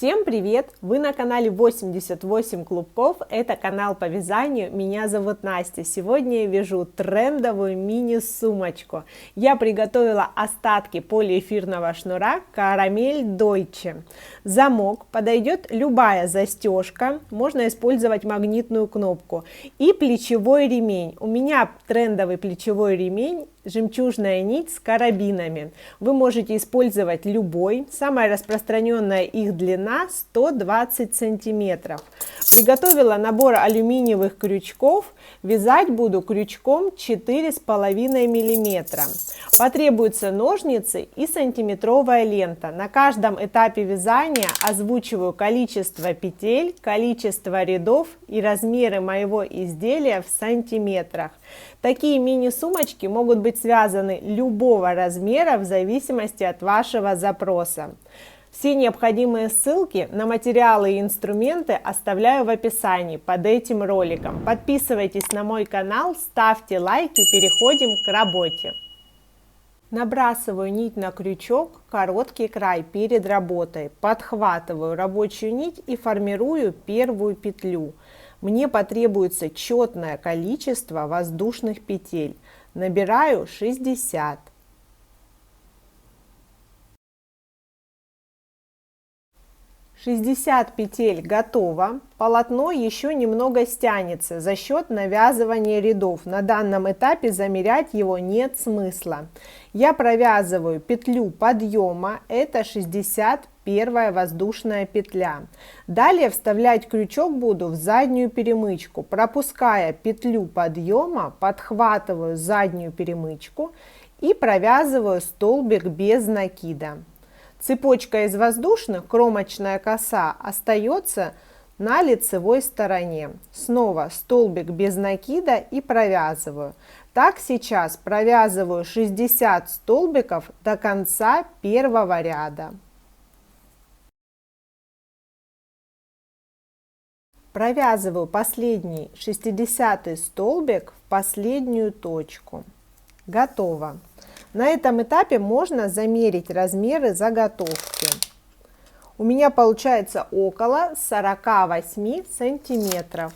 Всем привет! Вы на канале 88 клубков, это канал по вязанию, меня зовут Настя. Сегодня я вяжу трендовую мини-сумочку. Я приготовила остатки полиэфирного шнура Карамель Дойче. Замок подойдет любая застежка, можно использовать магнитную кнопку и плечевой ремень. У меня трендовый плечевой ремень, жемчужная нить с карабинами. Вы можете использовать любой. Самая распространенная их длина 120 сантиметров. Приготовила набор алюминиевых крючков. Вязать буду крючком 4,5 миллиметра. Потребуются ножницы и сантиметровая лента. На каждом этапе вязания озвучиваю количество петель, количество рядов и размеры моего изделия в сантиметрах. Такие мини-сумочки могут быть связаны любого размера в зависимости от вашего запроса. Все необходимые ссылки на материалы и инструменты оставляю в описании под этим роликом. Подписывайтесь на мой канал, ставьте лайки, переходим к работе. Набрасываю нить на крючок, короткий край перед работой, подхватываю рабочую нить и формирую первую петлю. Мне потребуется четное количество воздушных петель. Набираю 60. «60 петель готово. Полотно еще немного стянется за счет навязывания рядов. На данном этапе замерять его нет смысла. Я провязываю петлю подъема, это 61 воздушная петля. Далее вставлять крючок буду в заднюю перемычку. Пропуская петлю подъема, подхватываю заднюю перемычку и провязываю столбик без накида. Цепочка из воздушных, кромочная коса, остается на лицевой стороне. Снова столбик без накида и провязываю. Так сейчас провязываю 60 столбиков до конца первого ряда. Провязываю последний 60 столбик в последнюю точку. Готово. На этом этапе можно замерить размеры заготовки. У меня получается около 48 сантиметров.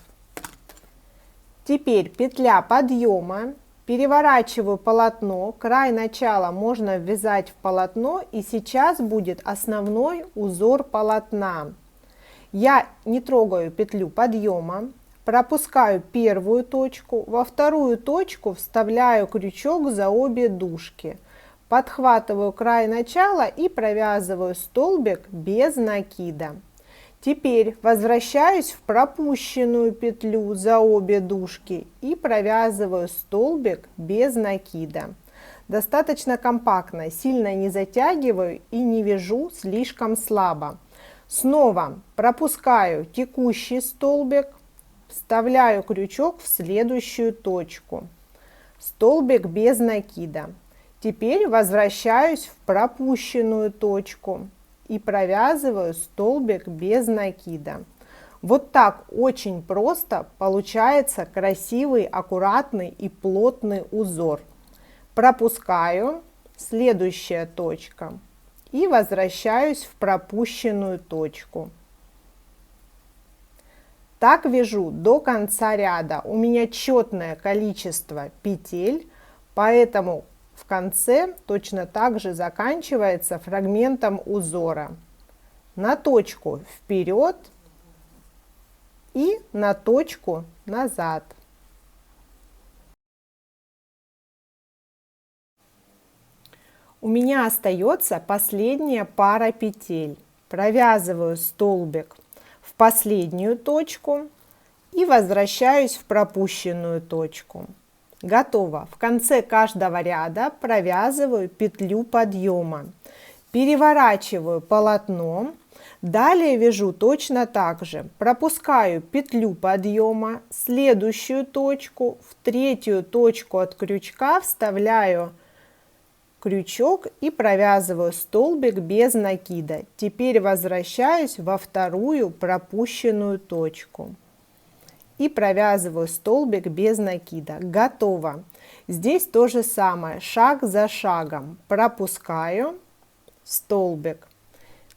Теперь петля подъема. Переворачиваю полотно. Край начала можно ввязать в полотно, и сейчас будет основной узор полотна. Я не трогаю петлю подъема. Пропускаю первую точку, во вторую точку вставляю крючок за обе дужки, подхватываю край начала и провязываю столбик без накида. Теперь возвращаюсь в пропущенную петлю за обе дужки и провязываю столбик без накида. Достаточно компактно, сильно не затягиваю и не вяжу слишком слабо. Снова пропускаю текущий столбик. Вставляю крючок в следующую точку. Столбик без накида. Теперь возвращаюсь в пропущенную точку и провязываю столбик без накида. Вот так очень просто получается красивый, аккуратный и плотный узор. Пропускаю, следующая точка, и возвращаюсь в пропущенную точку. Так вяжу до конца ряда. У меня четное количество петель, поэтому в конце точно так же заканчивается фрагментом узора. На точку вперед и на точку назад. У меня остается последняя пара петель. Провязываю столбик в последнюю точку и возвращаюсь в пропущенную точку. Готово. В конце каждого ряда провязываю петлю подъема. Переворачиваю полотно. Далее вяжу точно так же. Пропускаю петлю подъема, следующую точку, в третью точку от крючка вставляю крючок и провязываю столбик без накида. Теперь возвращаюсь во вторую пропущенную точку и провязываю столбик без накида. Готово. Здесь то же самое, шаг за шагом. Пропускаю столбик,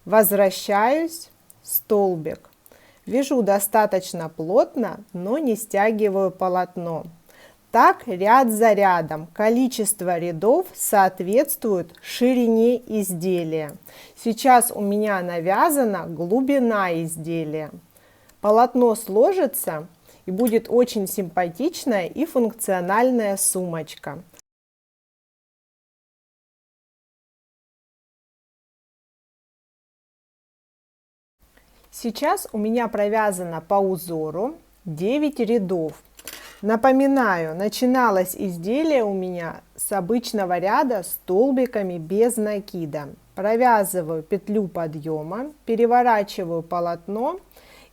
возвращаюсь, столбик. Вяжу достаточно плотно, но не стягиваю полотно. Так ряд за рядом количество рядов соответствует ширине изделия. Сейчас у меня навязана глубина изделия. Полотно сложится и будет очень симпатичная и функциональная сумочка. Сейчас у меня провязано по узору 9 рядов. Напоминаю, начиналось изделие у меня с обычного ряда столбиками без накида. Провязываю петлю подъема, переворачиваю полотно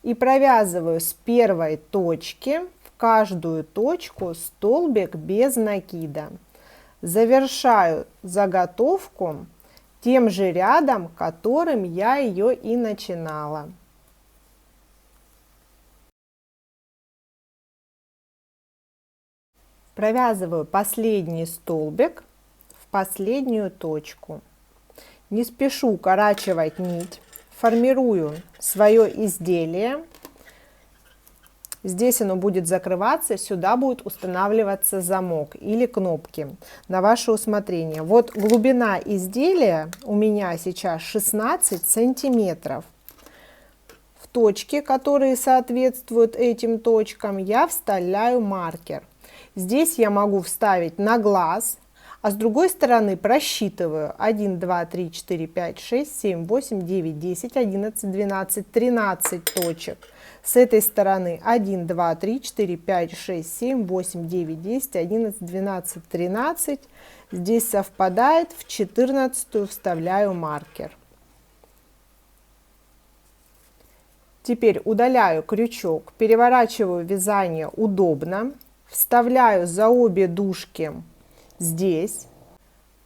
и провязываю с первой точки в каждую точку столбик без накида. Завершаю заготовку тем же рядом, которым я ее и начинала. Провязываю последний столбик в последнюю точку. Не спешу укорачивать нить. Формирую свое изделие. Здесь оно будет закрываться, сюда будет устанавливаться замок или кнопки на ваше усмотрение. Вот глубина изделия у меня сейчас 16 сантиметров. В точки, которые соответствуют этим точкам, я вставляю маркер. Здесь я могу вставить на глаз, а с другой стороны просчитываю 1, 2, 3, 4, 5, 6, 7, 8, 9, 10, 11, 12, 13 точек. С этой стороны 1, 2, 3, 4, 5, 6, 7, 8, 9, 10, 11, 12, 13. Здесь совпадает, в 14 вставляю маркер. Теперь удаляю крючок, переворачиваю вязание удобно. Вставляю за обе дужки здесь,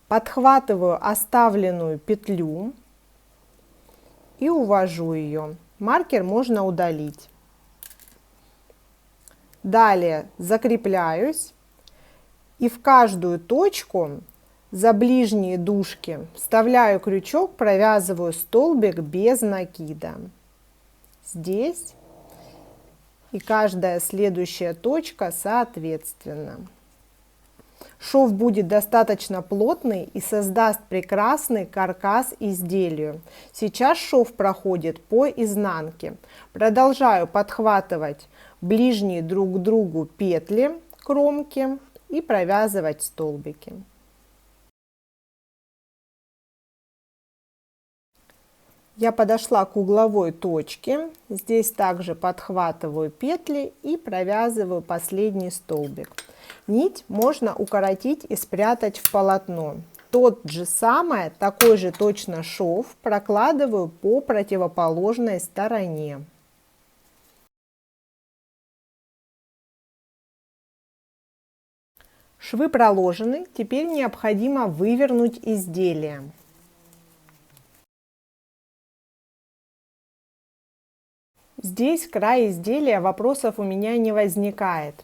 подхватываю оставленную петлю и увожу ее. Маркер можно удалить. Далее закрепляюсь и в каждую точку за ближние дужки вставляю крючок, провязываю столбик без накида. Здесь. И каждая следующая точка соответственно. Шов будет достаточно плотный и создаст прекрасный каркас изделию. Сейчас шов проходит по изнанке. Продолжаю подхватывать ближние друг к другу петли, кромки и провязывать столбики. Я подошла к угловой точке, здесь также подхватываю петли и провязываю последний столбик. Нить можно укоротить и спрятать в полотно. Тот же самый, такой же точно шов прокладываю по противоположной стороне. Швы проложены, теперь необходимо вывернуть изделие. Здесь край изделия вопросов у меня не возникает,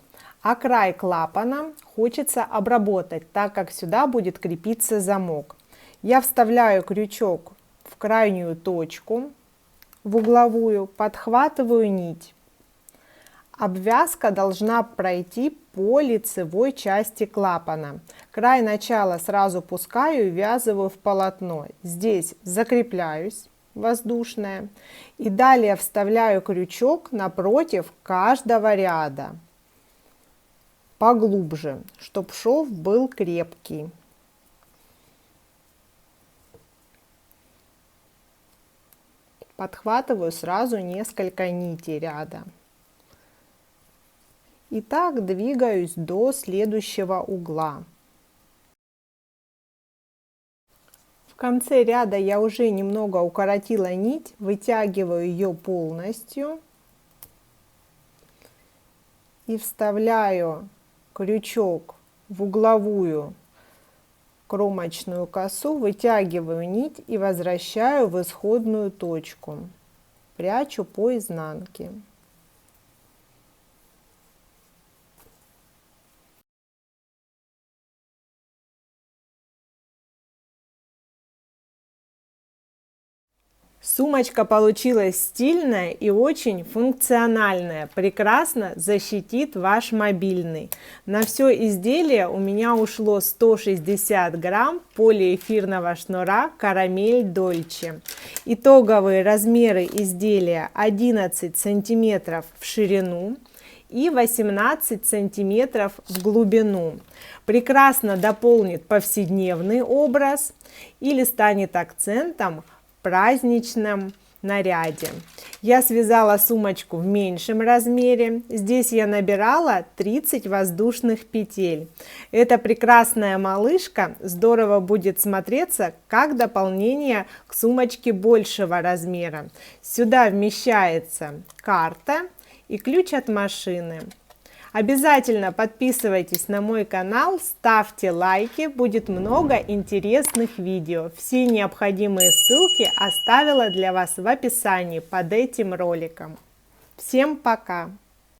а край клапана хочется обработать, так как сюда будет крепиться замок. Я вставляю крючок в крайнюю точку, в угловую, подхватываю нить. Обвязка должна пройти по лицевой части клапана. Край начала сразу пускаю и ввязываю в полотно. Здесь закрепляюсь. Воздушная. И далее вставляю крючок напротив каждого ряда. Поглубже, чтобы шов был крепкий. Подхватываю сразу несколько нитей ряда. И так двигаюсь до следующего угла. В конце ряда я уже немного укоротила нить, вытягиваю ее полностью и вставляю крючок в угловую кромочную косу, вытягиваю нить и возвращаю в исходную точку, прячу по изнанке. Сумочка получилась стильная и очень функциональная, прекрасно защитит ваш мобильный. На все изделие у меня ушло 160 грамм полиэфирного шнура Карамель Дольче. Итоговые размеры изделия 11 сантиметров в ширину и 18 сантиметров в глубину. Прекрасно дополнит повседневный образ или станет акцентом праздничном наряде. Я связала сумочку в меньшем размере. Здесь я набирала 30 воздушных петель. Эта прекрасная малышка здорово будет смотреться как дополнение к сумочке большего размера. Сюда вмещается карта и ключ от машины. Обязательно подписывайтесь на мой канал, ставьте лайки, будет много интересных видео. Все необходимые ссылки оставила для вас в описании под этим роликом. Всем пока!